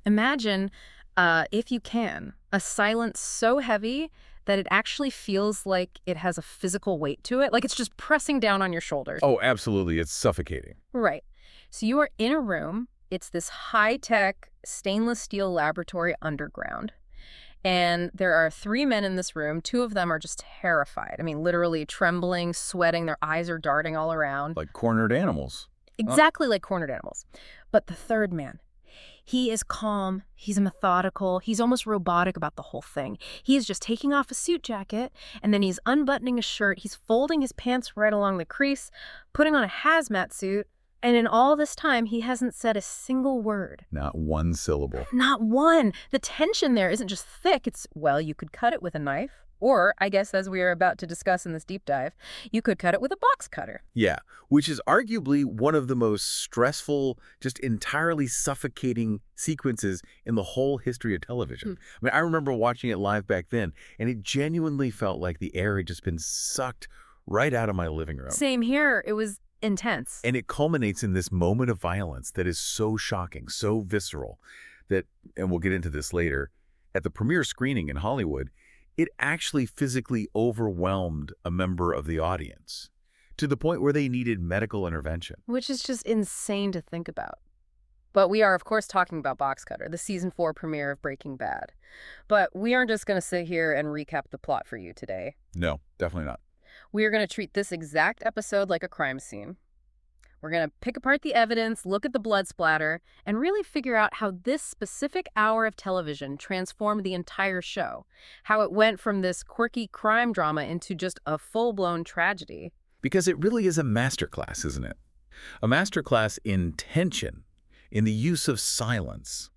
Imagine, if you can, a silence so heavy that it actually feels like it has a physical weight to it, like it's just pressing down on your shoulders. Oh, absolutely. It's suffocating. Right. So you are in a room. It's this high-tech stainless steel laboratory underground. And there are 3 men in this room. 2 of them are just terrified. I mean, literally trembling, sweating. Their eyes are darting all around. Like cornered animals. Exactly like cornered animals. But the 3rd man, he is calm, he's methodical, he's almost robotic about the whole thing. He is just taking off a suit jacket, and then he's unbuttoning a shirt, he's folding his pants right along the crease, putting on a hazmat suit, and in all this time, he hasn't said a single word. Not one syllable. Not one. The tension there isn't just thick, it's, well, you could cut it with a knife. Or, I guess as we are about to discuss in this deep dive, you could cut it with a box cutter. Yeah, which is arguably one of the most stressful, just entirely suffocating sequences in the whole history of television. I mean, I remember watching it live back then, and it genuinely felt like the air had just been sucked right out of my living room. Same here. It was intense. And it culminates in this moment of violence that is so shocking, so visceral, that, and we'll get into this later, at the premiere screening in Hollywood, it actually physically overwhelmed a member of the audience to the point where they needed medical intervention. Which is just insane to think about. But we are, of course, talking about Box Cutter, the season 4 premiere of Breaking Bad. But we aren't just going to sit here and recap the plot for you today. No, definitely not. We are going to treat this exact episode like a crime scene. We're going to pick apart the evidence, look at the blood splatter, and really figure out how this specific hour of television transformed the entire show. How it went from this quirky crime drama into just a full-blown tragedy. Because it really is a masterclass, isn't it? A masterclass in tension, in the use of silence.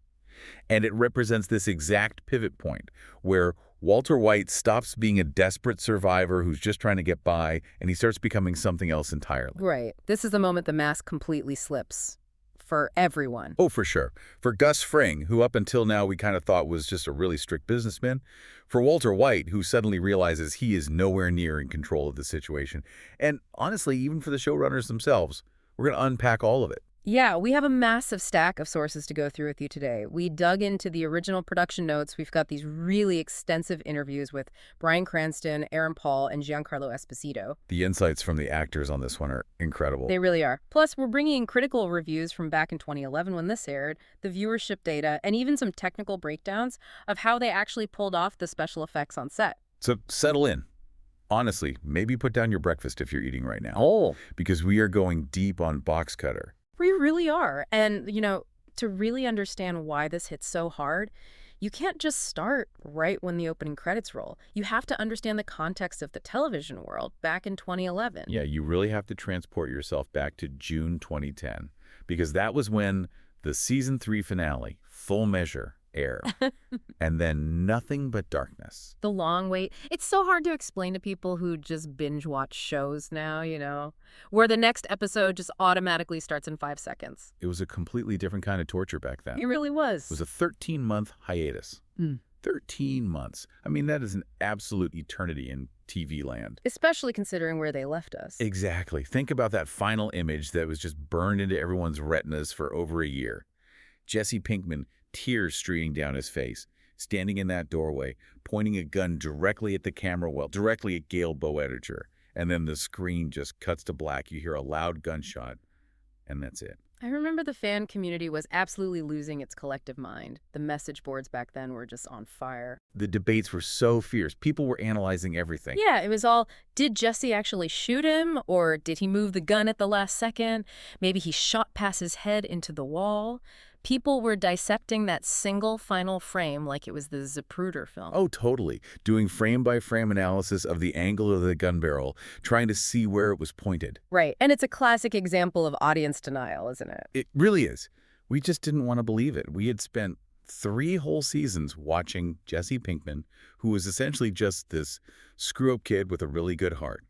And it represents this exact pivot point where Walter White stops being a desperate survivor who's just trying to get by, and he starts becoming something else entirely. Right. This is the moment the mask completely slips. For everyone. Oh, for sure. For Gus Fring, who up until now we kind of thought was just a really strict businessman. For Walter White, who suddenly realizes he is nowhere near in control of the situation. And honestly, even for the showrunners themselves, we're going to unpack all of it. Yeah, we have a massive stack of sources to go through with you today. We dug into the original production notes. We've got these really extensive interviews with Bryan Cranston, Aaron Paul, and Giancarlo Esposito. The insights from the actors on this one are incredible. They really are. Plus, we're bringing in critical reviews from back in 2011 when this aired, the viewership data, and even some technical breakdowns of how they actually pulled off the special effects on set. So settle in. Honestly, maybe put down your breakfast if you're eating right now. Oh. Because we are going deep on Box Cutter. We really are. And, you know, to really understand why this hits so hard, you can't just start right when the opening credits roll. You have to understand the context of the television world back in 2011. Yeah, you really have to transport yourself back to June 2010, because that was when the season 3 finale, Full Measure, aired. And then nothing but darkness. The long wait. It's so hard to explain to people who just binge watch shows now, you know, where the next episode just automatically starts in 5 seconds. It was a completely different kind of torture back then. It really was. It was a 13-month hiatus. 13 months. I mean, that is an absolute eternity in TV land. Especially considering where they left us. Exactly. Think about that final image that was just burned into everyone's retinas for over a year. Jesse Pinkman, tears streaming down his face, standing in that doorway, pointing a gun directly at the camera, well, directly at Gale Boetticher. And then the screen just cuts to black. You hear a loud gunshot, and that's it. I remember the fan community was absolutely losing its collective mind. The message boards back then were just on fire. The debates were so fierce. People were analyzing everything. Yeah, it was all, did Jesse actually shoot him? Or did he move the gun at the last second? Maybe he shot past his head into the wall? People were dissecting that single final frame like it was the Zapruder film. Oh, totally. Doing frame-by-frame analysis of the angle of the gun barrel, trying to see where it was pointed. Right. And it's a classic example of audience denial, isn't it? It really is. We just didn't want to believe it. We had spent 3 whole seasons watching Jesse Pinkman, who was essentially just this screw-up kid with a really good heart.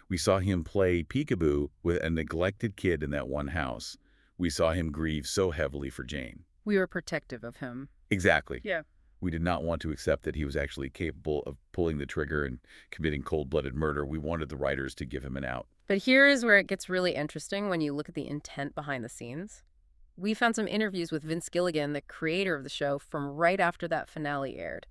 We saw him play peekaboo with a neglected kid in that one house. We saw him grieve so heavily for Jane. We were protective of him. Exactly. Yeah. We did not want to accept that he was actually capable of pulling the trigger and committing cold-blooded murder. We wanted the writers to give him an out. But here is where it gets really interesting when you look at the intent behind the scenes. We found some interviews with Vince Gilligan, the creator of the show, from right after that finale aired.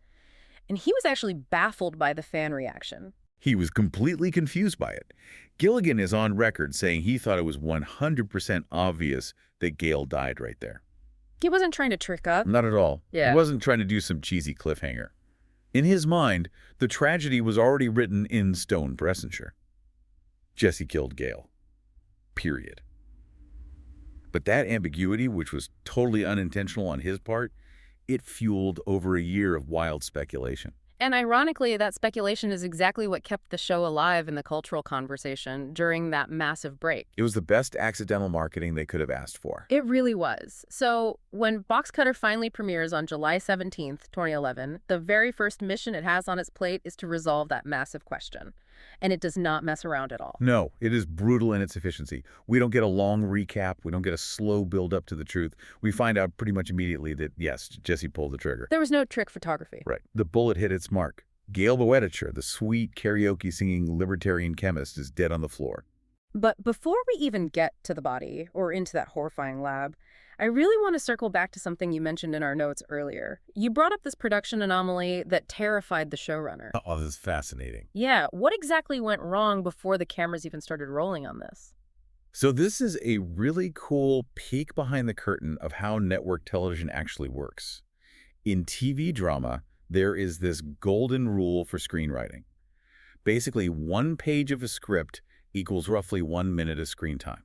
And he was actually baffled by the fan reaction. He was completely confused by it. Gilligan is on record saying he thought it was 100% obvious that Gale died right there. He wasn't trying to trick us. Not at all. Yeah. He wasn't trying to do some cheesy cliffhanger. In his mind, the tragedy was already written in stone for Essentia. Jesse killed Gale. Period. But that ambiguity, which was totally unintentional on his part, it fueled over a year of wild speculation. And ironically, that speculation is exactly what kept the show alive in the cultural conversation during that massive break. It was the best accidental marketing they could have asked for. It really was. So when Box Cutter finally premieres on July 17th, 2011, the very first mission it has on its plate is to resolve that massive question. And it does not mess around at all. No, it is brutal in its efficiency. We don't get a long recap. We don't get a slow build-up to the truth. We find out pretty much immediately that, yes, Jesse pulled the trigger. There was no trick photography. Right. The bullet hit its mark. Gale Boetticher, the sweet karaoke-singing libertarian chemist, is dead on the floor. But before we even get to the body or into that horrifying lab, I really want to circle back to something you mentioned in our notes earlier. You brought up this production anomaly that terrified the showrunner. Oh, this is fascinating. Yeah, what exactly went wrong before the cameras even started rolling on this? So this is a really cool peek behind the curtain of how network television actually works. In TV drama, there is this golden rule for screenwriting. Basically, 1 page of a script equals roughly 1 minute of screen time.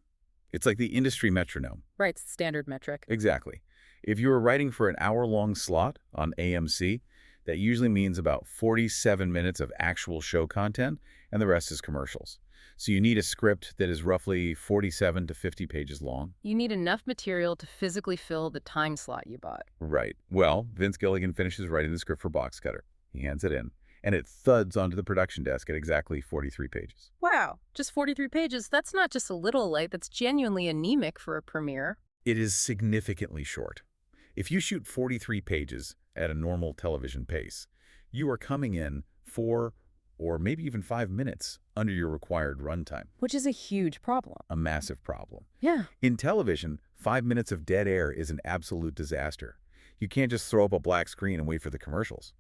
It's like the industry metronome. Right, it's the standard metric. Exactly. If you were writing for an hour-long slot on AMC, that usually means about 47 minutes of actual show content, and the rest is commercials. So you need a script that is roughly 47 to 50 pages long. You need enough material to physically fill the time slot you bought. Right. Well, Vince Gilligan finishes writing the script for Box Cutter. He hands it in, and it thuds onto the production desk at exactly 43 pages. Wow, just 43 pages. That's not just a little light, that's genuinely anemic for a premiere. It is significantly short. If you shoot 43 pages at a normal television pace, you are coming in 4 or maybe even 5 minutes under your required runtime. Which is a huge problem. A massive problem. Yeah. In television, 5 minutes of dead air is an absolute disaster. You can't just throw up a black screen and wait for the commercials.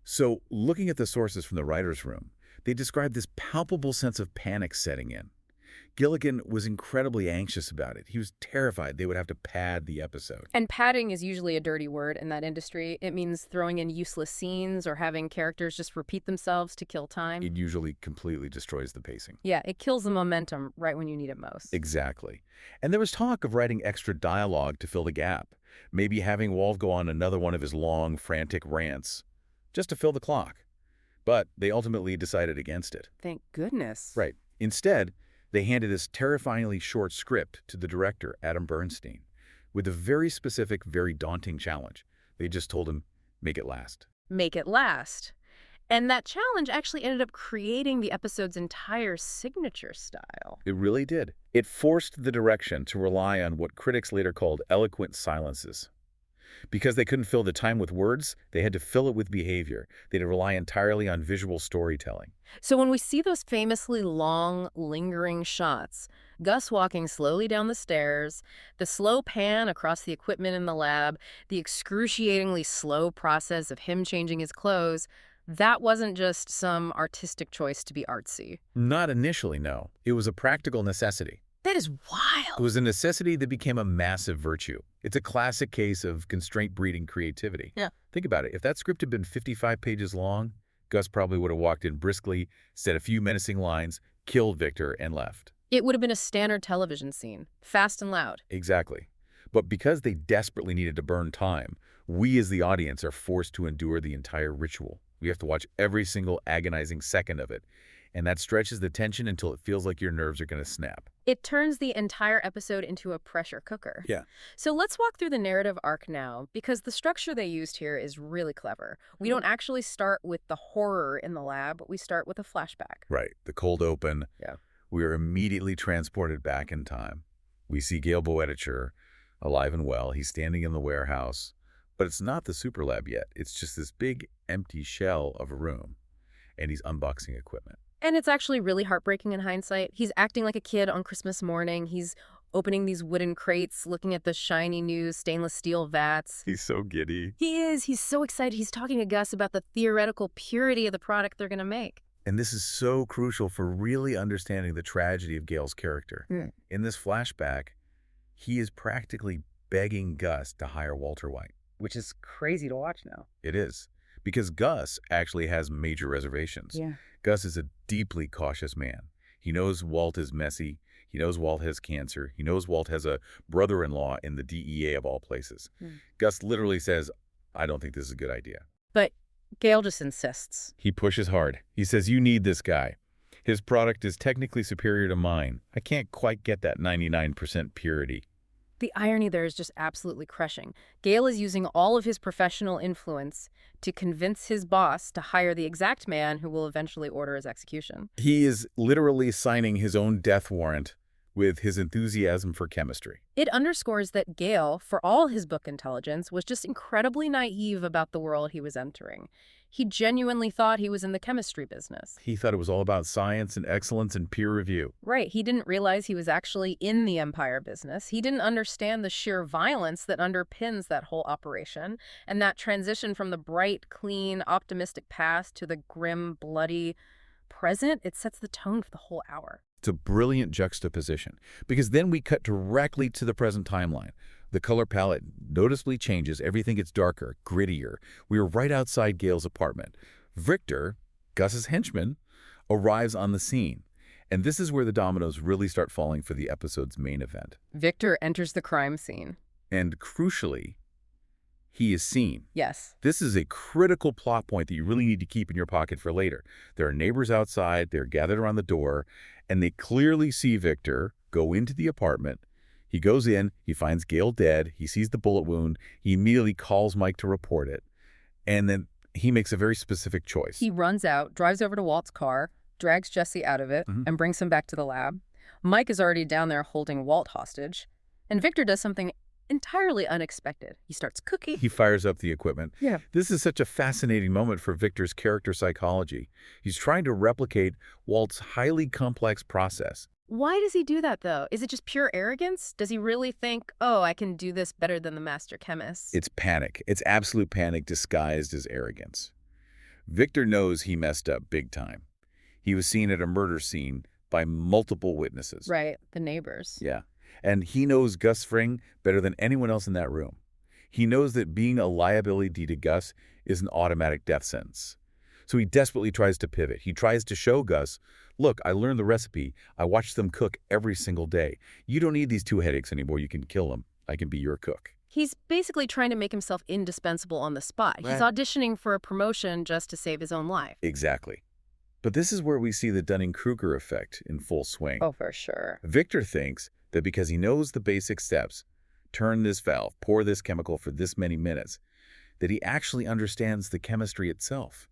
So, looking at the sources from the writer's room, they describe this palpable sense of panic setting in. Gilligan was incredibly anxious about it. He was terrified they would have to pad the episode. And padding is usually a dirty word in that industry. It means throwing in useless scenes or having characters just repeat themselves to kill time. It usually completely destroys the pacing. Yeah, it kills the momentum right when you need it most. Exactly. And there was talk of writing extra dialogue to fill the gap. Maybe having Walt go on another one of his long, frantic rants, just to fill the clock. But they ultimately decided against it. Thank goodness. Right. Instead, they handed this terrifyingly short script to the director, Adam Bernstein, with a very specific, very daunting challenge. They just told him, make it last. Make it last. And that challenge actually ended up creating the episode's entire signature style. It really did. It forced the direction to rely on what critics later called eloquent silences. Because they couldn't fill the time with words, they had to fill it with behavior. They had to rely entirely on visual storytelling. So when we see those famously long, lingering shots, Gus walking slowly down the stairs, the slow pan across the equipment in the lab, the excruciatingly slow process of him changing his clothes, that wasn't just some artistic choice to be artsy. Not initially, no. It was a practical necessity. That is wild. It was a necessity that became a massive virtue. It's a classic case of constraint breeding creativity. Yeah. Think about it. If that script had been 55 pages long, Gus probably would have walked in briskly, said a few menacing lines, killed Victor, and left. It would have been a standard television scene, fast and loud. Exactly. But because they desperately needed to burn time, we as the audience are forced to endure the entire ritual. We have to watch every single agonizing second of it. And that stretches the tension until it feels like your nerves are going to snap. It turns the entire episode into a pressure cooker. Yeah. So let's walk through the narrative arc now, because the structure they used here is really clever. We don't actually start with the horror in the lab, we start with a flashback. Right. The cold open. Yeah. We are immediately transported back in time. We see Gale Boetticher, alive and well. He's standing in the warehouse. But it's not the superlab yet. It's just this big, empty shell of a room. And he's unboxing equipment. And it's actually really heartbreaking in hindsight. He's acting like a kid on Christmas morning. He's opening these wooden crates, looking at the shiny new stainless steel vats. He's so giddy. He is. He's so excited. He's talking to Gus about the theoretical purity of the product they're going to make. And this is so crucial for really understanding the tragedy of Gale's character. In this flashback, he is practically begging Gus to hire Walter White. Which is crazy to watch now. It is. Because Gus actually has major reservations. Yeah. Gus is a deeply cautious man. He knows Walt is messy. He knows Walt has cancer. He knows Walt has a brother-in-law in the DEA of all places. Gus literally says, I don't think this is a good idea. But Gale just insists. He pushes hard. He says, you need this guy. His product is technically superior to mine. I can't quite get that 99% purity. The irony there is just absolutely crushing. Gale is using all of his professional influence to convince his boss to hire the exact man who will eventually order his execution. He is literally signing his own death warrant with his enthusiasm for chemistry. It underscores that Gale, for all his book intelligence, was just incredibly naive about the world he was entering. He genuinely thought he was in the chemistry business. He thought it was all about science and excellence and peer review. Right. He didn't realize he was actually in the empire business. He didn't understand the sheer violence that underpins that whole operation, and that transition from the bright, clean, optimistic past to the grim, bloody present. It sets the tone for the whole hour. It's a brilliant juxtaposition, because then we cut directly to the present timeline. The color palette noticeably changes. Everything gets darker, grittier. We are right outside Gale's apartment. Victor, Gus's henchman, arrives on the scene. And this is where the dominoes really start falling for the episode's main event. Victor enters the crime scene. And crucially, he is seen. Yes. This is a critical plot point that you really need to keep in your pocket for later. There are neighbors outside. They're gathered around the door, and they clearly see Victor go into the apartment. He goes in, he finds Gale dead, he sees the bullet wound, he immediately calls Mike to report it, and then he makes a very specific choice. He runs out, drives over to Walt's car, drags Jesse out of it, and brings him back to the lab. Mike is already down there holding Walt hostage, and Victor does something entirely unexpected. He starts cooking. He fires up the equipment. Yeah. This is such a fascinating moment for Victor's character psychology. He's trying to replicate Walt's highly complex process. Why does he do that, though? Is it just pure arrogance? Does he really think, oh, I can do this better than the master chemist? It's panic. It's absolute panic disguised as arrogance. Victor knows he messed up big time. He was seen at a murder scene by multiple witnesses. Right, the neighbors. Yeah. And he knows Gus Fring better than anyone else in that room. He knows that being a liability to Gus is an automatic death sentence. So he desperately tries to pivot. He tries to show Gus, look, I learned the recipe. I watch them cook every single day. You don't need these two headaches anymore. You can kill them. I can be your cook. He's basically trying to make himself indispensable on the spot. Right. He's auditioning for a promotion just to save his own life. Exactly. But this is where we see the Dunning-Kruger effect in full swing. Oh, for sure. Victor thinks that because he knows the basic steps, turn this valve, pour this chemical for this many minutes, that he actually understands the chemistry itself.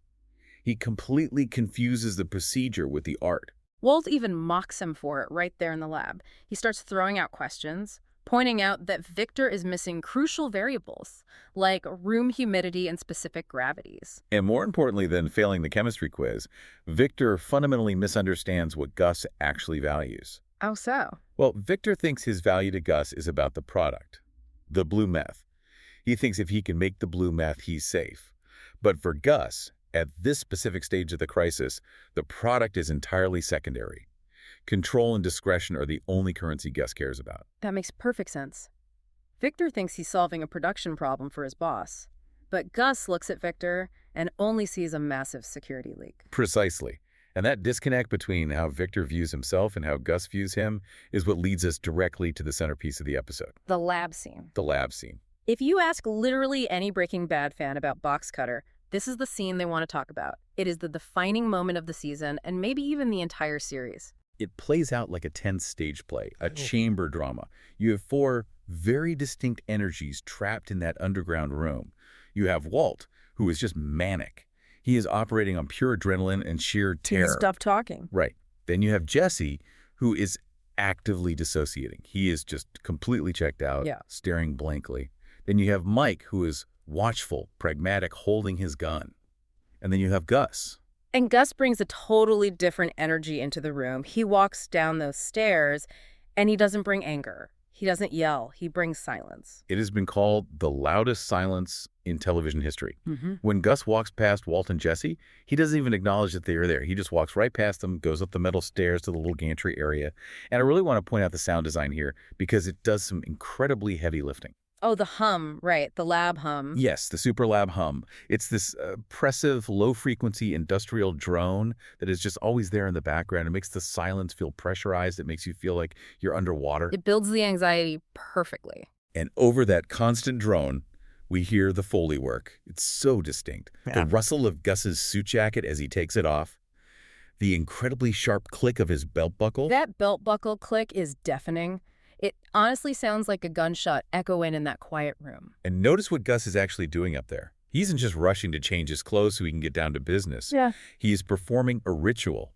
He completely confuses the procedure with the art. Walt even mocks him for it right there in the lab. He starts throwing out questions, pointing out that Victor is missing crucial variables, like room humidity and specific gravities. And more importantly than failing the chemistry quiz, Victor fundamentally misunderstands what Gus actually values. How so? Well, Victor thinks his value to Gus is about the product, the blue meth. He thinks if he can make the blue meth, he's safe. But for Gus, at this specific stage of the crisis, the product is entirely secondary. Control and discretion are the only currency Gus cares about. That makes perfect sense. Victor thinks he's solving a production problem for his boss. But Gus looks at Victor and only sees a massive security leak. Precisely. And that disconnect between how Victor views himself and how Gus views him is what leads us directly to the centerpiece of the episode. The lab scene. The lab scene. If you ask literally any Breaking Bad fan about Box Cutter, this is the scene they want to talk about. It is the defining moment of the season and maybe even the entire series. It plays out like a tense stage play, a chamber drama. You have four very distinct energies trapped in that underground room. You have Walt, who is just manic. He is operating on pure adrenaline and sheer terror. He stopped talking. Right. Then you have Jesse, who is actively dissociating. He is just completely checked out, staring blankly. Then you have Mike, who is watchful, pragmatic, holding his gun. And then you have Gus. And Gus brings a totally different energy into the room. He walks down those stairs, And he doesn't bring anger. He doesn't yell. He brings silence. It has been called the loudest silence in television history. Mm-hmm. When Gus walks past Walt and Jesse, he doesn't even acknowledge that they are there. He just walks right past them, goes up the metal stairs to the little gantry area. And I really want to point out the sound design here because it does some incredibly heavy lifting. Oh, the hum, right, the lab hum. Yes, the superlab hum. It's this oppressive, low-frequency industrial drone that is just always there in the background. It makes the silence feel pressurized. It makes you feel like you're underwater. It builds the anxiety perfectly. And over that constant drone, we hear the Foley work. It's so distinct. Yeah. The rustle of Gus's suit jacket as he takes it off. The incredibly sharp click of his belt buckle. That belt buckle click is deafening. It honestly sounds like a gunshot echoing in that quiet room. And notice what Gus is actually doing up there. He isn't just rushing to change his clothes so he can get down to business. Yeah. He is performing a ritual.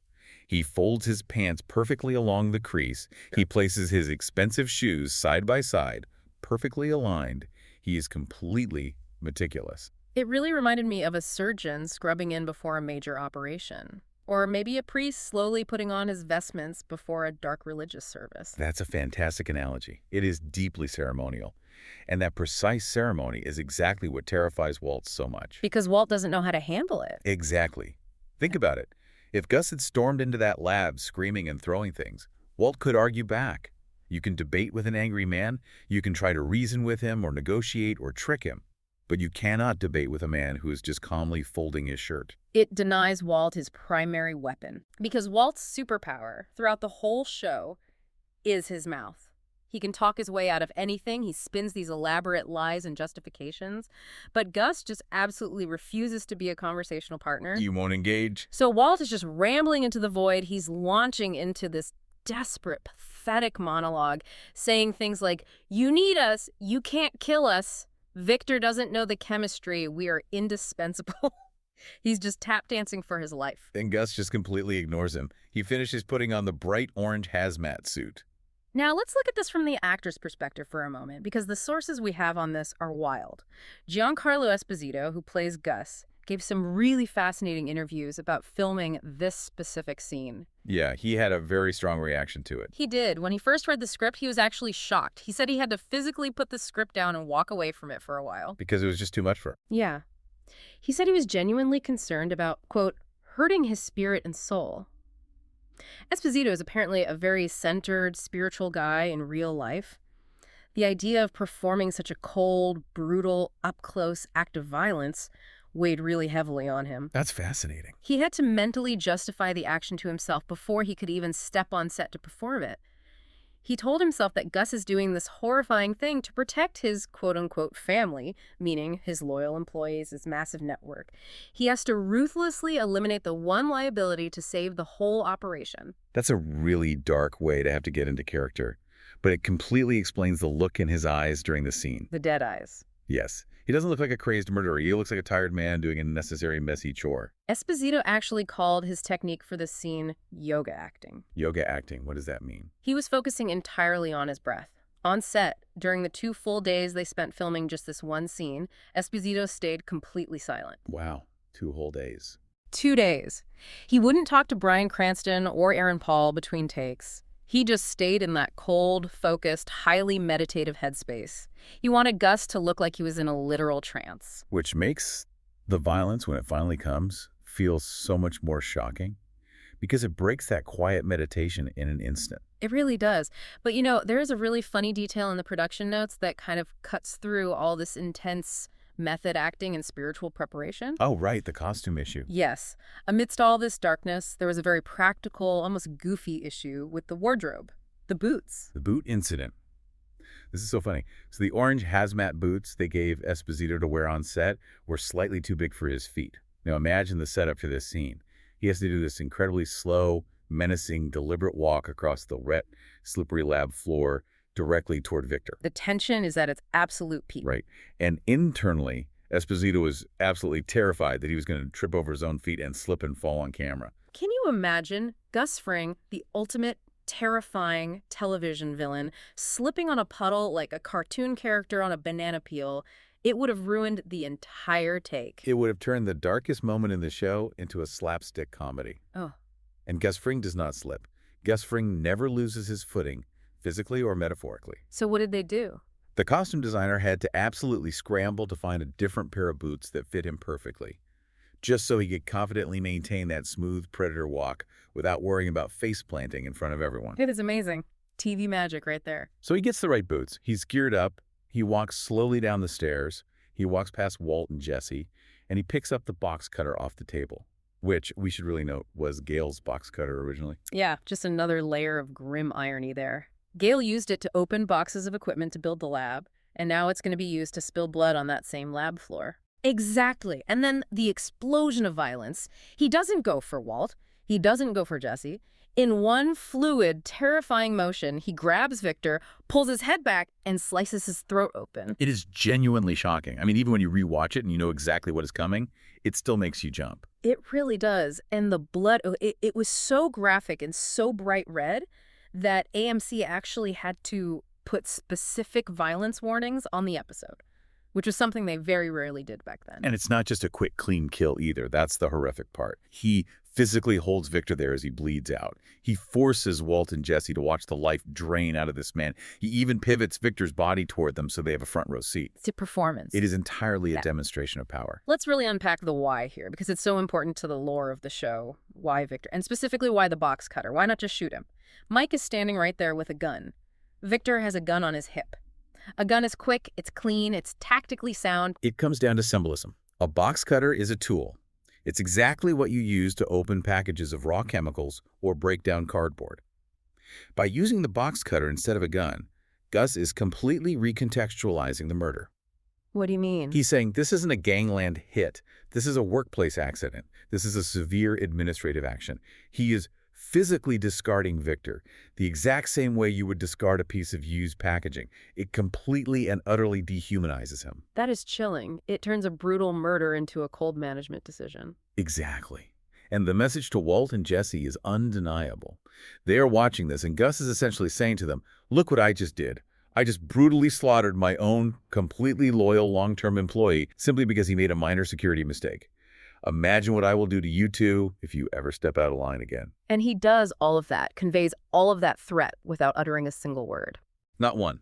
He folds his pants perfectly along the crease. He places his expensive shoes side by side, perfectly aligned. He is completely meticulous. It really reminded me of a surgeon scrubbing in before a major operation. Or maybe a priest slowly putting on his vestments before a dark religious service. That's a fantastic analogy. It is deeply ceremonial. And that precise ceremony is exactly what terrifies Walt so much. Because Walt doesn't know how to handle it. Exactly. Think about it. If Gus had stormed into that lab screaming and throwing things, Walt could argue back. You can debate with an angry man, you can try to reason with him or negotiate or trick him, but you cannot debate with a man who is just calmly folding his shirt. It denies Walt his primary weapon. Because Walt's superpower throughout the whole show is his mouth. He can talk his way out of anything. He spins these elaborate lies and justifications. But Gus just absolutely refuses to be a conversational partner. You won't engage? So Walt is just rambling into the void. He's launching into this desperate, pathetic monologue, saying things like, "You need us. You can't kill us. Victor doesn't know the chemistry. We are indispensable." He's just tap dancing for his life. And Gus just completely ignores him. He finishes putting on the bright orange hazmat suit. Now, let's look at this from the actor's perspective for a moment, because the sources we have on this are wild. Giancarlo Esposito, who plays Gus, gave some really fascinating interviews about filming this specific scene. Yeah, he had a very strong reaction to it. He did. When he first read the script, he was actually shocked. He said he had to physically put the script down and walk away from it for a while. Because it was just too much for him. Yeah. He said he was genuinely concerned about, quote, hurting his spirit and soul. Esposito is apparently a very centered, spiritual guy in real life. The idea of performing such a cold, brutal, up-close act of violence weighed really heavily on him. That's fascinating. He had to mentally justify the action to himself before he could even step on set to perform it. He told himself that Gus is doing this horrifying thing to protect his quote-unquote family, meaning his loyal employees, his massive network. He has to ruthlessly eliminate the one liability to save the whole operation. That's a really dark way to have to get into character, but it completely explains the look in his eyes during the scene. The dead eyes. Yes. He doesn't look like a crazed murderer. He looks like a tired man doing a necessary, messy chore. Esposito actually called his technique for this scene yoga acting. Yoga acting, what does that mean? He was focusing entirely on his breath. On set, during the 2 full days they spent filming just this one scene, Esposito stayed completely silent. Wow, 2 whole days. 2 days. He wouldn't talk to Bryan Cranston or Aaron Paul between takes. He just stayed in that cold, focused, highly meditative headspace. He wanted Gus to look like he was in a literal trance. Which makes the violence, when it finally comes, feel so much more shocking because it breaks that quiet meditation in an instant. It really does. But you know, there is a really funny detail in the production notes that kind of cuts through all this intense method acting and spiritual preparation. Oh, right, the costume issue. Yes. Amidst all this darkness, there was a very practical, almost goofy issue with the wardrobe, the boots. The boot incident. This is so funny. So the orange hazmat boots they gave Esposito to wear on set were slightly too big for his feet. Now imagine the setup for this scene. He has to do this incredibly slow, menacing, deliberate walk across the wet, slippery lab floor directly toward Victor. The tension is at its absolute peak. Right. And internally, Esposito was absolutely terrified that he was going to trip over his own feet and slip and fall on camera. Can you imagine Gus Fring, the ultimate terrifying television villain, slipping on a puddle like a cartoon character on a banana peel? It would have ruined the entire take. It would have turned the darkest moment in the show into a slapstick comedy. Oh. And Gus Fring does not slip. Gus Fring never loses his footing physically or metaphorically. So what did they do? The costume designer had to absolutely scramble to find a different pair of boots that fit him perfectly, just so he could confidently maintain that smooth predator walk without worrying about face planting in front of everyone. It is amazing. TV magic right there. So he gets the right boots. He's geared up. He walks slowly down the stairs. He walks past Walt and Jesse, and he picks up the box cutter off the table, which we should really note was Gale's box cutter originally. Yeah, just another layer of grim irony there. Gale used it to open boxes of equipment to build the lab, and now it's going to be used to spill blood on that same lab floor. Exactly. And then the explosion of violence. He doesn't go for Walt. He doesn't go for Jesse. In one fluid, terrifying motion, he grabs Victor, pulls his head back, and slices his throat open. It is genuinely shocking. I mean, even when you rewatch it and you know exactly what is coming, it still makes you jump. It really does. And the blood, it was so graphic and so bright red that AMC actually had to put specific violence warnings on the episode, which was something they very rarely did back then. And it's not just a quick, clean kill either. That's the horrific part. He physically holds Victor there as he bleeds out. He forces Walt and Jesse to watch the life drain out of this man. He even pivots Victor's body toward them so they have a front row seat. It's a performance. It is entirely a demonstration of power. Let's really unpack the why here, because it's so important to the lore of the show. Why Victor? And specifically, why the box cutter? Why not just shoot him? Mike is standing right there with a gun. Victor has a gun on his hip. A gun is quick, it's clean, it's tactically sound. It comes down to symbolism. A box cutter is a tool. It's exactly what you use to open packages of raw chemicals or break down cardboard. By using the box cutter instead of a gun, Gus is completely recontextualizing the murder. What do you mean? He's saying this isn't a gangland hit. This is a workplace accident. This is a severe administrative action. He is physically discarding Victor the exact same way you would discard a piece of used packaging. It completely and utterly dehumanizes him. That is chilling. It turns a brutal murder into a cold management decision. Exactly. And the message to Walt and Jesse is undeniable. They are watching this, and Gus is essentially saying to them, look what I just did. I just brutally slaughtered my own completely loyal long-term employee simply because he made a minor security mistake. Imagine what I will do to you two if you ever step out of line again. And he does all of that, conveys all of that threat without uttering a single word. Not one.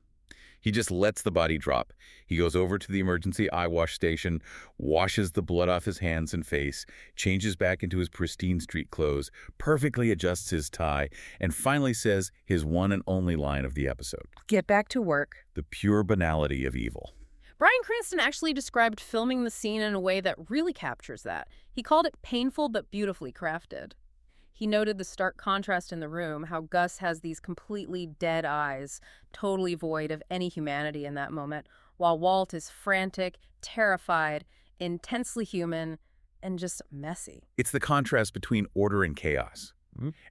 He just lets the body drop. He goes over to the emergency eye wash station, washes the blood off his hands and face, changes back into his pristine street clothes, perfectly adjusts his tie, and finally says his one and only line of the episode. Get back to work. The pure banality of evil. Bryan Cranston actually described filming the scene in a way that really captures that. He called it painful but beautifully crafted. He noted the stark contrast in the room, how Gus has these completely dead eyes, totally void of any humanity in that moment, while Walt is frantic, terrified, intensely human, and just messy. It's the contrast between order and chaos.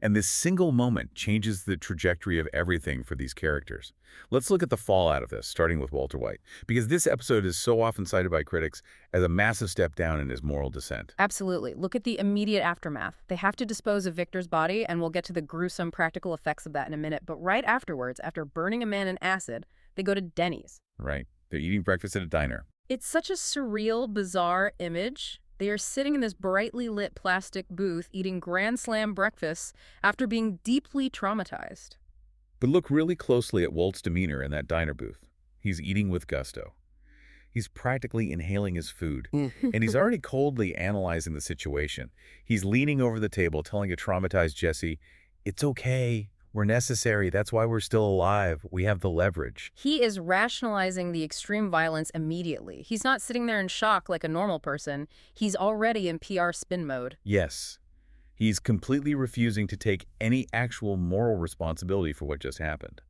And this single moment changes the trajectory of everything for these characters. Let's look at the fallout of this, starting with Walter White, because this episode is so often cited by critics as a massive step down in his moral descent. Absolutely. Look at the immediate aftermath. They have to dispose of Victor's body, and we'll get to the gruesome practical effects of that in a minute. But right afterwards, after burning a man in acid, they go to Denny's. Right. They're eating breakfast at a diner. It's such a surreal, bizarre image. They are sitting in this brightly lit plastic booth eating Grand Slam breakfasts after being deeply traumatized. But look really closely at Walt's demeanor in that diner booth. He's eating with gusto. He's practically inhaling his food, and he's already coldly analyzing the situation. He's leaning over the table, telling a traumatized Jesse, "It's okay. We're necessary. That's why we're still alive. We have the leverage." He is rationalizing the extreme violence immediately. He's not sitting there in shock like a normal person. He's already in PR spin mode. Yes. He's completely refusing to take any actual moral responsibility for what just happened.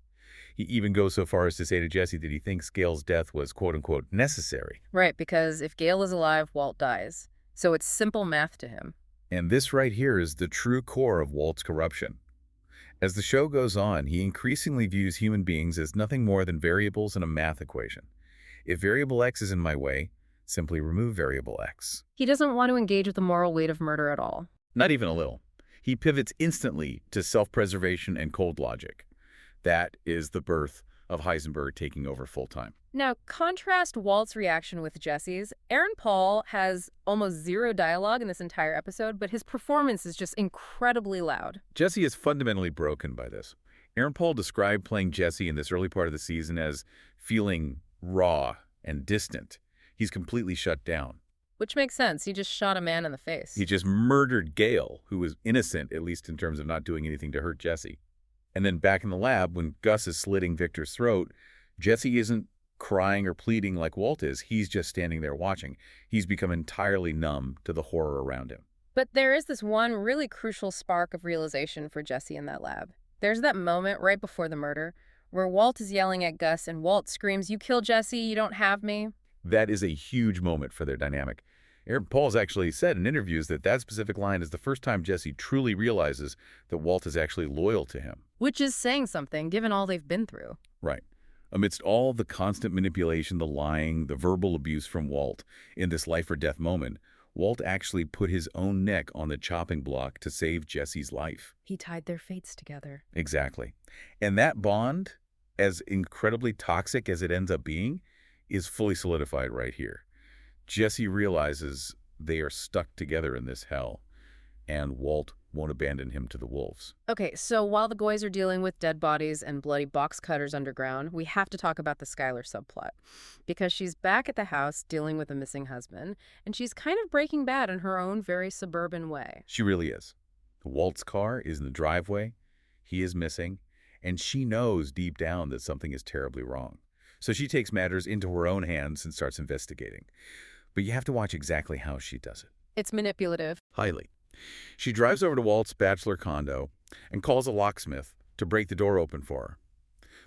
He even goes so far as to say to Jesse that he thinks Gale's death was quote-unquote necessary. Right, because if Gale is alive, Walt dies. So it's simple math to him. And this right here is the true core of Walt's corruption. As the show goes on, he increasingly views human beings as nothing more than variables in a math equation. If variable X is in my way, simply remove variable X. He doesn't want to engage with the moral weight of murder at all. Not even a little. He pivots instantly to self-preservation and cold logic. That is the birth of Heisenberg taking over full-time. Now, contrast Walt's reaction with Jesse's. Aaron Paul has almost zero dialogue in this entire episode, but his performance is just incredibly loud. Jesse is fundamentally broken by this. Aaron Paul described playing Jesse in this early part of the season as feeling raw and distant. He's completely shut down. Which makes sense. He just shot a man in the face. He just murdered Gale, who was innocent, at least in terms of not doing anything to hurt Jesse. And then back in the lab, when Gus is slitting Victor's throat, Jesse isn't crying or pleading like Walt is. He's just standing there watching. He's become entirely numb to the horror around him. But there is this one really crucial spark of realization for Jesse in that lab. There's that moment right before the murder where Walt is yelling at Gus and Walt screams, "You killed Jesse, you don't have me." That is a huge moment for their dynamic. Aaron Paul's actually said in interviews that that specific line is the first time Jesse truly realizes that Walt is actually loyal to him. Which is saying something, given all they've been through. Right. Amidst all the constant manipulation, the lying, the verbal abuse from Walt in this life or death moment, Walt actually put his own neck on the chopping block to save Jesse's life. He tied their fates together. Exactly. And that bond, as incredibly toxic as it ends up being, is fully solidified right here. Jesse realizes they are stuck together in this hell, and Walt won't abandon him to the wolves. Okay, so while the boys are dealing with dead bodies and bloody box cutters underground, we have to talk about the Skyler subplot. Because she's back at the house dealing with a missing husband, and she's kind of breaking bad in her own very suburban way. She really is. Walt's car is in the driveway, he is missing, and she knows deep down that something is terribly wrong. So she takes matters into her own hands and starts investigating. But you have to watch exactly how she does it. It's manipulative. Highly. She drives over to Walt's bachelor condo and calls a locksmith to break the door open for her.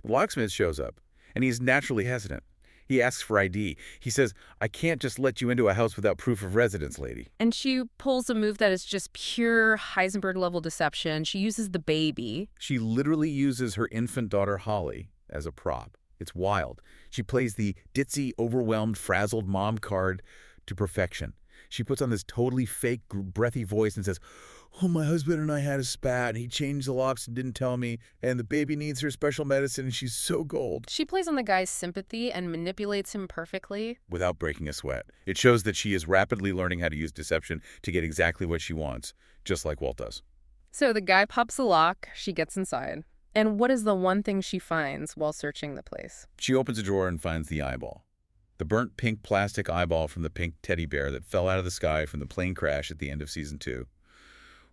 The locksmith shows up, and he's naturally hesitant. He asks for ID. He says, "I can't just let you into a house without proof of residence, lady." And she pulls a move that is just pure Heisenberg-level deception. She uses the baby. She literally uses her infant daughter, Holly, as a prop. It's wild. She plays the ditzy, overwhelmed, frazzled mom card to perfection. She puts on this totally fake, breathy voice and says, "Oh, my husband and I had a spat, and he changed the locks and didn't tell me, and the baby needs her special medicine, and she's so gold." She plays on the guy's sympathy and manipulates him perfectly. Without breaking a sweat. It shows that she is rapidly learning how to use deception to get exactly what she wants, just like Walt does. So the guy pops the lock, she gets inside. And what is the one thing she finds while searching the place? She opens a drawer and finds the eyeball. The burnt pink plastic eyeball from the pink teddy bear that fell out of the sky from the plane crash at the end of season 2.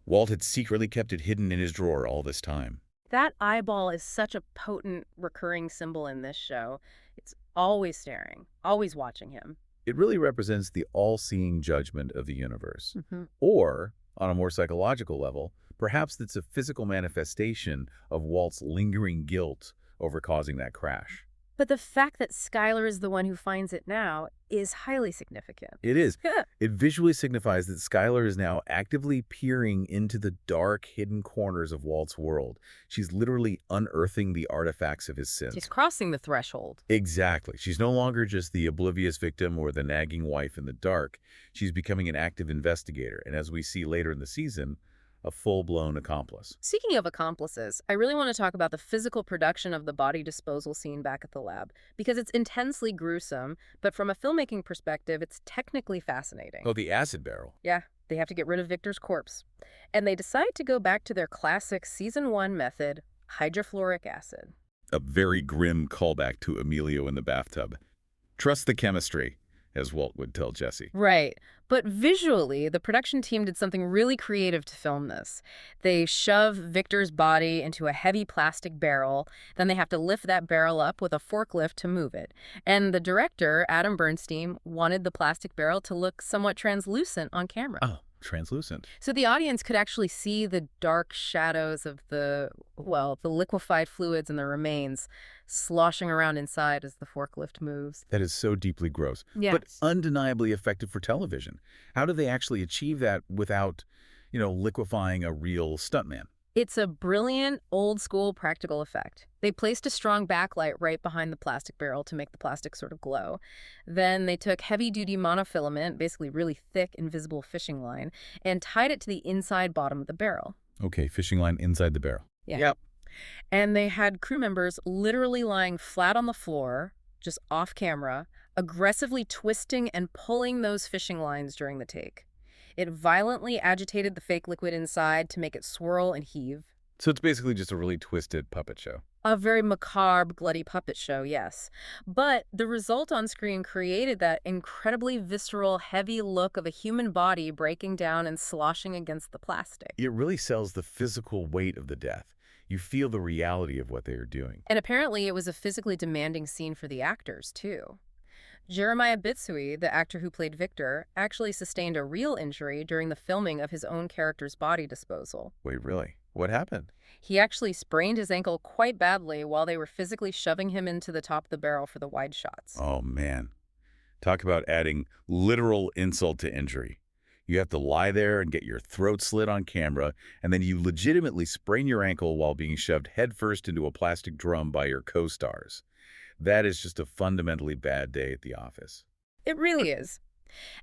Walt had secretly kept it hidden in his drawer all this time. That eyeball is such a potent, recurring symbol in this show. It's always staring, always watching him. It really represents the all-seeing judgment of the universe. Mm-hmm. Or, on a more psychological level, perhaps it's a physical manifestation of Walt's lingering guilt over causing that crash. But the fact that Skyler is the one who finds it now is highly significant. It is. It visually signifies that Skyler is now actively peering into the dark, hidden corners of Walt's world. She's literally unearthing the artifacts of his sins. She's crossing the threshold. Exactly. She's no longer just the oblivious victim or the nagging wife in the dark. She's becoming an active investigator, and as we see later in the season, a full-blown accomplice. Speaking of accomplices, I really want to talk about the physical production of the body disposal scene back at the lab, because it's intensely gruesome, but from a filmmaking perspective, it's technically fascinating. Oh, the acid barrel. Yeah, they have to get rid of Victor's corpse. And they decide to go back to their classic season 1 method, hydrofluoric acid. A very grim callback to Emilio in the bathtub. Trust the chemistry, as Walt would tell Jesse. Right. But visually, the production team did something really creative to film this. They shove Victor's body into a heavy plastic barrel, then they have to lift that barrel up with a forklift to move it. And the director, Adam Bernstein, wanted the plastic barrel to look somewhat translucent on camera. Oh, translucent. So the audience could actually see the dark shadows of the liquefied fluids and the remains sloshing around inside as the forklift moves. That is so deeply gross, Yes. but undeniably effective for television. How do they actually achieve that without, liquefying a real stuntman? It's a brilliant, old-school practical effect. They placed a strong backlight right behind the plastic barrel to make the plastic sort of glow. Then they took heavy-duty monofilament, basically really thick, invisible fishing line, and tied it to the inside bottom of the barrel. Okay, fishing line inside the barrel. Yeah. Yep. And they had crew members literally lying flat on the floor, just off camera, aggressively twisting and pulling those fishing lines during the take. It violently agitated the fake liquid inside to make it swirl and heave. So it's basically just a really twisted puppet show. A very macabre, bloody puppet show, yes. But the result on screen created that incredibly visceral, heavy look of a human body breaking down and sloshing against the plastic. It really sells the physical weight of the death. You feel the reality of what they are doing. And apparently it was a physically demanding scene for the actors, too. Jeremiah Bitsui, the actor who played Victor, actually sustained a real injury during the filming of his own character's body disposal. Wait, really? What happened? He actually sprained his ankle quite badly while they were physically shoving him into the top of the barrel for the wide shots. Oh, man. Talk about adding literal insult to injury. You have to lie there and get your throat slit on camera, and then you legitimately sprain your ankle while being shoved headfirst into a plastic drum by your co-stars. That is just a fundamentally bad day at the office. It really is.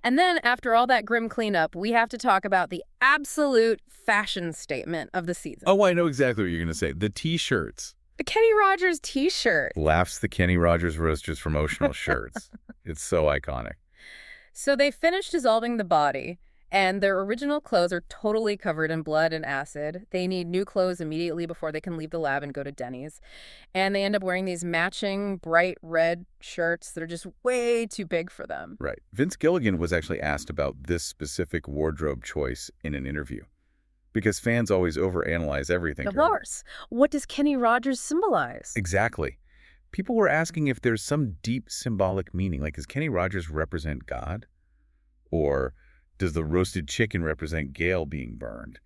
And then, after all that grim cleanup, we have to talk about the absolute fashion statement of the season. Oh, I know exactly what you're going to say. The T-shirts. The Kenny Rogers T-shirt. Laughs the Kenny Rogers Roasters promotional shirts. It's so iconic. So they finish dissolving the body, and their original clothes are totally covered in blood and acid. They need new clothes immediately before they can leave the lab and go to Denny's. And they end up wearing these matching bright red shirts that are just way too big for them. Right. Vince Gilligan was actually asked about this specific wardrobe choice in an interview. Because fans always overanalyze everything. Of course. What does Kenny Rogers symbolize? Exactly. People were asking if there's some deep symbolic meaning. Like, does Kenny Rogers represent God? Or does the roasted chicken represent Gale being burned?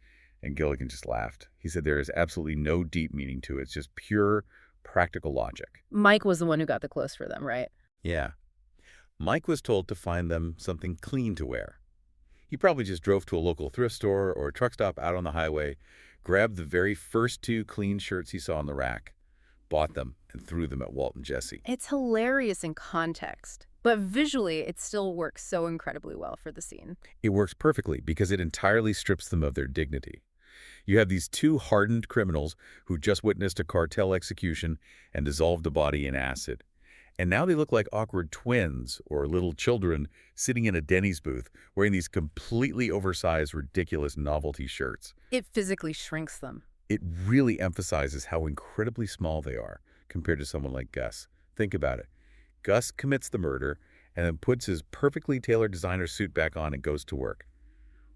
And Gilligan just laughed. He said there is absolutely no deep meaning to it. It's just pure practical logic. Mike was the one who got the clothes for them, right? Yeah. Mike was told to find them something clean to wear. He probably just drove to a local thrift store or a truck stop out on the highway, grabbed the very first two clean shirts he saw on the rack, bought them, and threw them at Walt and Jesse. It's hilarious in context, but visually it still works so incredibly well for the scene. It works perfectly because it entirely strips them of their dignity. You have these two hardened criminals who just witnessed a cartel execution and dissolved a body in acid. And now they look like awkward twins or little children sitting in a Denny's booth wearing these completely oversized, ridiculous novelty shirts. It physically shrinks them. It really emphasizes how incredibly small they are compared to someone like Gus. Think about it. Gus commits the murder and then puts his perfectly tailored designer suit back on and goes to work.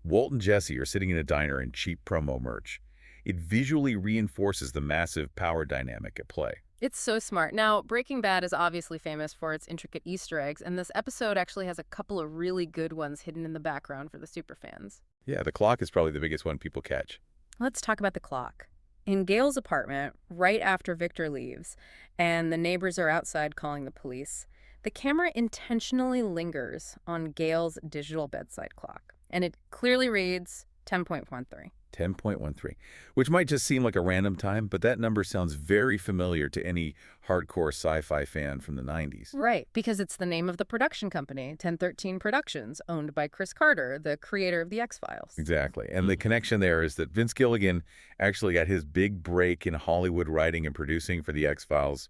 Walt and Jesse are sitting in a diner in cheap promo merch. It visually reinforces the massive power dynamic at play. It's so smart. Now, Breaking Bad is obviously famous for its intricate Easter eggs, and this episode actually has a couple of really good ones hidden in the background for the superfans. Yeah, the clock is probably the biggest one people catch. Let's talk about the clock. In Gale's apartment, right after Victor leaves, and the neighbors are outside calling the police, the camera intentionally lingers on Gale's digital bedside clock, and it clearly reads 10.13. 10.13, which might just seem like a random time, but that number sounds very familiar to any hardcore sci-fi fan from the 90s. Right, because it's the name of the production company, 1013 Productions, owned by Chris Carter, the creator of The X-Files. Exactly. And the connection there is that Vince Gilligan actually got his big break in Hollywood writing and producing for The X-Files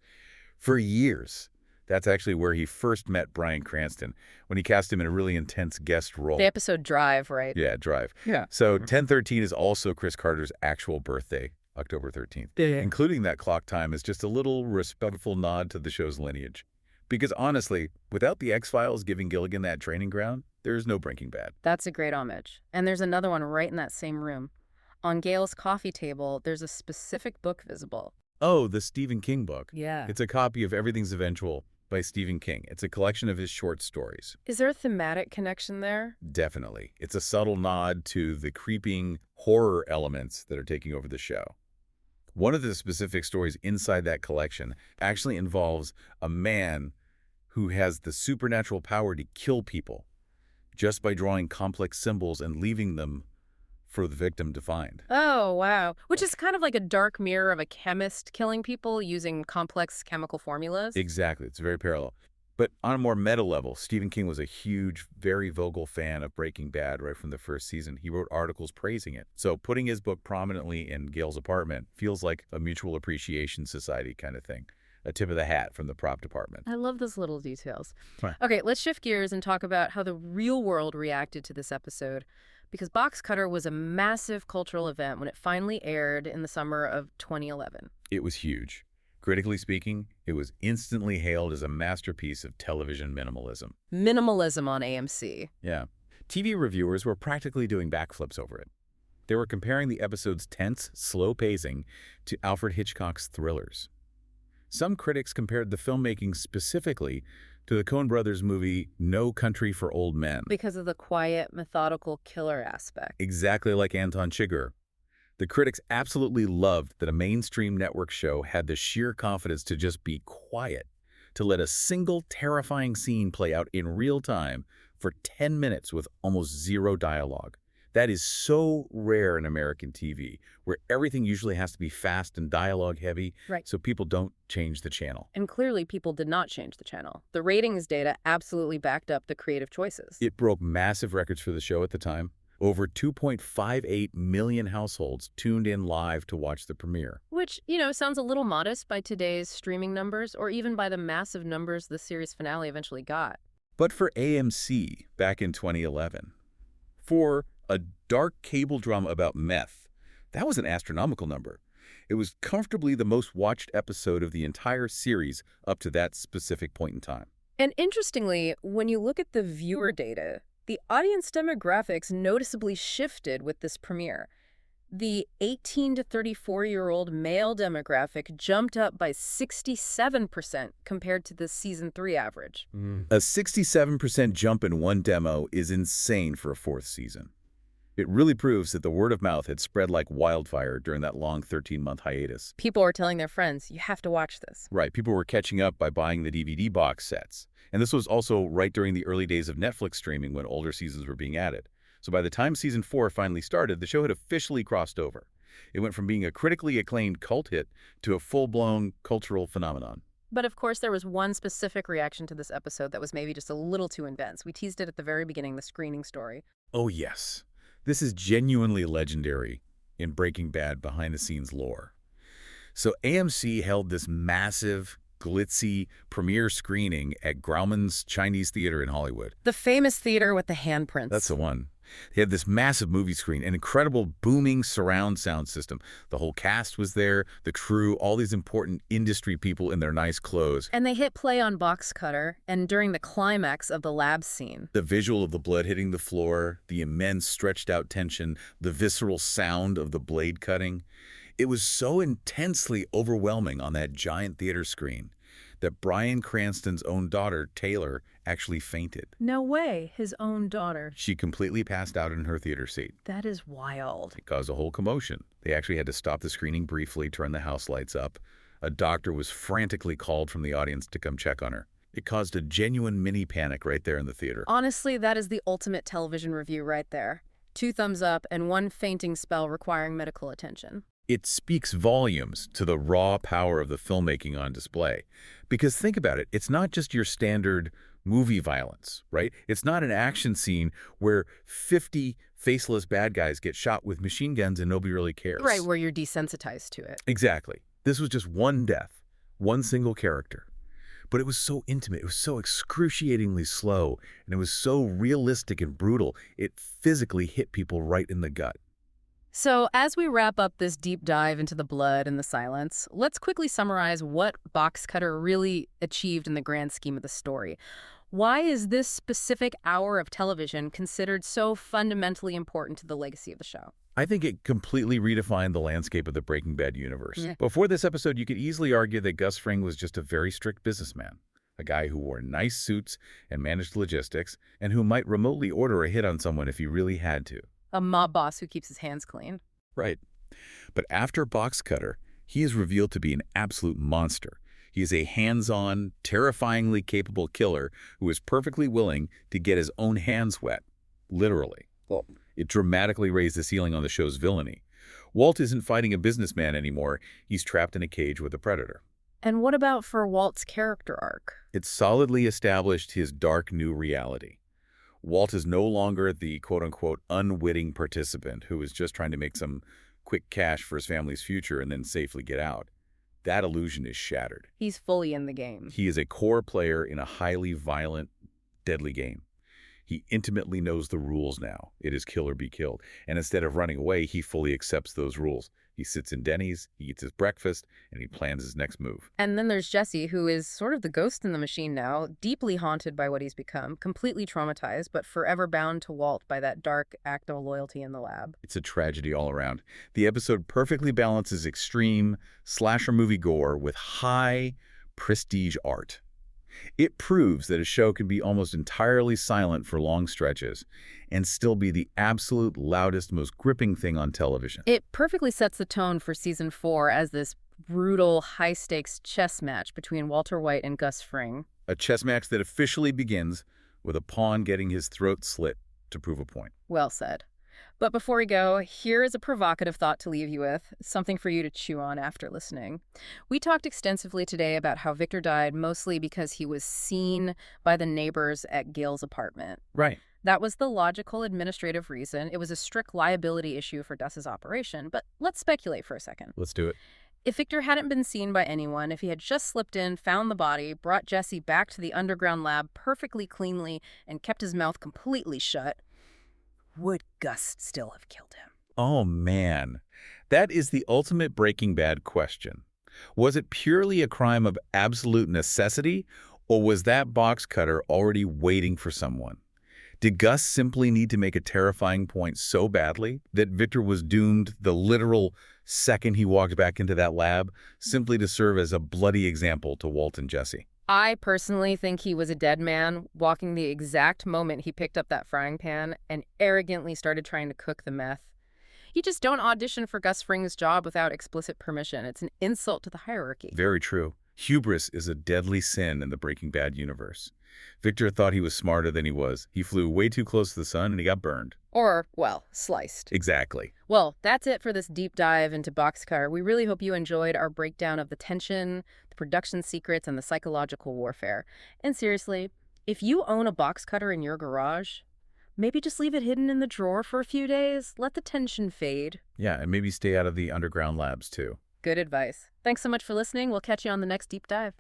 for years. That's actually where he first met Bryan Cranston, when he cast him in a really intense guest role. The episode Drive, right? Yeah, Drive. Yeah. So 1013 is also Chris Carter's actual birthday, October 13th. Yeah. Including that clock time is just a little respectful nod to the show's lineage. Because honestly, without the X-Files giving Gilligan that training ground, there's no Breaking Bad. That's a great homage. And there's another one right in that same room. On Gale's coffee table, there's a specific book visible. Oh, the Stephen King book. Yeah. It's a copy of Everything's Eventual by Stephen King. It's a collection of his short stories. Is there a thematic connection there? Definitely. It's a subtle nod to the creeping horror elements that are taking over the show. One of the specific stories inside that collection actually involves a man who has the supernatural power to kill people just by drawing complex symbols and leaving them for the victim to find. Oh, wow. Which is kind of like a dark mirror of a chemist killing people using complex chemical formulas. Exactly. It's very parallel. But on a more meta level, Stephen King was a huge, very vocal fan of Breaking Bad right from the first season. He wrote articles praising it. So putting his book prominently in Gale's apartment feels like a mutual appreciation society kind of thing. A tip of the hat from the prop department. I love those little details. Right. Okay, let's shift gears and talk about how the real world reacted to this episode. because Box Cutter was a massive cultural event when it finally aired in the summer of 2011. It was huge. Critically speaking, it was instantly hailed as a masterpiece of television minimalism. Minimalism on AMC. Yeah. TV reviewers were practically doing backflips over it. They were comparing the episode's tense, slow pacing to Alfred Hitchcock's thrillers. Some critics compared the filmmaking specifically to the Coen brothers' movie No Country for Old Men. Because of the quiet, methodical killer aspect. Exactly like Anton Chigurh. The critics absolutely loved that a mainstream network show had the sheer confidence to just be quiet, to let a single terrifying scene play out in real time for 10 minutes with almost zero dialogue. That is so rare in American TV, where everything usually has to be fast and dialogue-heavy, Right. so people don't change the channel. And clearly people did not change the channel. The ratings data absolutely backed up the creative choices. It broke massive records for the show at the time. Over 2.58 million households tuned in live to watch the premiere. Which, sounds a little modest by today's streaming numbers, or even by the massive numbers the series finale eventually got. But for AMC, back in 2011, for a dark cable drama about meth, that was an astronomical number. It was comfortably the most watched episode of the entire series up to that specific point in time. And interestingly, when you look at the viewer data, the audience demographics noticeably shifted with this premiere. The 18 to 34-year-old male demographic jumped up by 67% compared to the season 3 average. A 67% jump in one demo is insane for a fourth season. It really proves that the word of mouth had spread like wildfire during that long 13-month hiatus. People were telling their friends, you have to watch this. Right, people were catching up by buying the DVD box sets. And this was also right during the early days of Netflix streaming when older seasons were being added. So by the time season 4 finally started, the show had officially crossed over. It went from being a critically acclaimed cult hit to a full-blown cultural phenomenon. But of course, there was one specific reaction to this episode that was maybe just a little too intense. We teased it at the very beginning, the screening story. Oh, yes. This is genuinely legendary in Breaking Bad behind-the-scenes lore. So AMC held this massive, glitzy premiere screening at Grauman's Chinese Theater in Hollywood. The famous theater with the handprints. That's the one. They had this massive movie screen, an incredible booming surround sound system. The whole cast was there, the crew, all these important industry people in their nice clothes. And they hit play on Box Cutter, and during the climax of the lab scene. The visual of the blood hitting the floor, the immense stretched out tension, the visceral sound of the blade cutting. It was so intensely overwhelming on that giant theater screen that Bryan Cranston's own daughter, Taylor, actually fainted. No way, his own daughter. She completely passed out in her theater seat. That is wild. It caused a whole commotion. They actually had to stop the screening briefly, turn the house lights up. A doctor was frantically called from the audience to come check on her. It caused a genuine mini panic right there in the theater. Honestly, that is the ultimate television review right there. 2 thumbs up and 1 fainting spell requiring medical attention. It speaks volumes to the raw power of the filmmaking on display. Because think about it, it's not just your standard movie violence, right? It's not an action scene where 50 faceless bad guys get shot with machine guns and nobody really cares. Right, where you're desensitized to it. Exactly. This was just one death, one single character. But it was so intimate, it was so excruciatingly slow, and it was so realistic and brutal, it physically hit people right in the gut. So as we wrap up this deep dive into the blood and the silence, let's quickly summarize what Box Cutter really achieved in the grand scheme of the story. Why is this specific hour of television considered so fundamentally important to the legacy of the show? I think it completely redefined the landscape of the Breaking Bad universe. Yeah. Before this episode, you could easily argue that Gus Fring was just a very strict businessman, a guy who wore nice suits and managed logistics, and who might remotely order a hit on someone if he really had to. A mob boss who keeps his hands clean. Right. But after Box Cutter, he is revealed to be an absolute monster. He is a hands-on, terrifyingly capable killer who is perfectly willing to get his own hands wet, literally. Well, it dramatically raised the ceiling on the show's villainy. Walt isn't fighting a businessman anymore. He's trapped in a cage with a predator. And what about for Walt's character arc? It solidly established his dark new reality. Walt is no longer the quote-unquote unwitting participant who is just trying to make some quick cash for his family's future and then safely get out. That illusion is shattered. He's fully in the game. He is a core player in a highly violent, deadly game. He intimately knows the rules now. It is kill or be killed. And instead of running away, he fully accepts those rules. He sits in Denny's, he eats his breakfast, and he plans his next move. And then there's Jesse, who is sort of the ghost in the machine now, deeply haunted by what he's become, completely traumatized, but forever bound to Walt by that dark act of loyalty in the lab. It's a tragedy all around. The episode perfectly balances extreme slasher movie gore with high prestige art. It proves that a show can be almost entirely silent for long stretches and still be the absolute loudest, most gripping thing on television. It perfectly sets the tone for season 4 as this brutal, high-stakes chess match between Walter White and Gus Fring. A chess match that officially begins with a pawn getting his throat slit to prove a point. Well said. But before we go, here is a provocative thought to leave you with, something for you to chew on after listening. We talked extensively today about how Victor died mostly because he was seen by the neighbors at Gale's apartment. Right. That was the logical administrative reason. It was a strict liability issue for Dus's operation. But let's speculate for a second. Let's do it. If Victor hadn't been seen by anyone, if he had just slipped in, found the body, brought Jesse back to the underground lab perfectly cleanly, and kept his mouth completely shut, would Gus still have killed him? Oh, man. That is the ultimate Breaking Bad question. Was it purely a crime of absolute necessity, or was that box cutter already waiting for someone? Did Gus simply need to make a terrifying point so badly that Victor was doomed the literal second he walked back into that lab, simply to serve as a bloody example to Walt and Jesse? I personally think he was a dead man walking the exact moment he picked up that frying pan and arrogantly started trying to cook the meth. You just don't audition for Gus Fring's job without explicit permission. It's an insult to the hierarchy. Very true. Hubris is a deadly sin in the Breaking Bad universe. Victor thought he was smarter than he was. He flew way too close to the sun and he got burned. Or, well, sliced. Exactly. Well, that's it for this deep dive into Boxcar. We really hope you enjoyed our breakdown of the tension, the production secrets, and the psychological warfare. And seriously, if you own a box cutter in your garage, maybe just leave it hidden in the drawer for a few days. Let the tension fade. Yeah, and maybe stay out of the underground labs too. Good advice. Thanks so much for listening. We'll catch you on the next deep dive.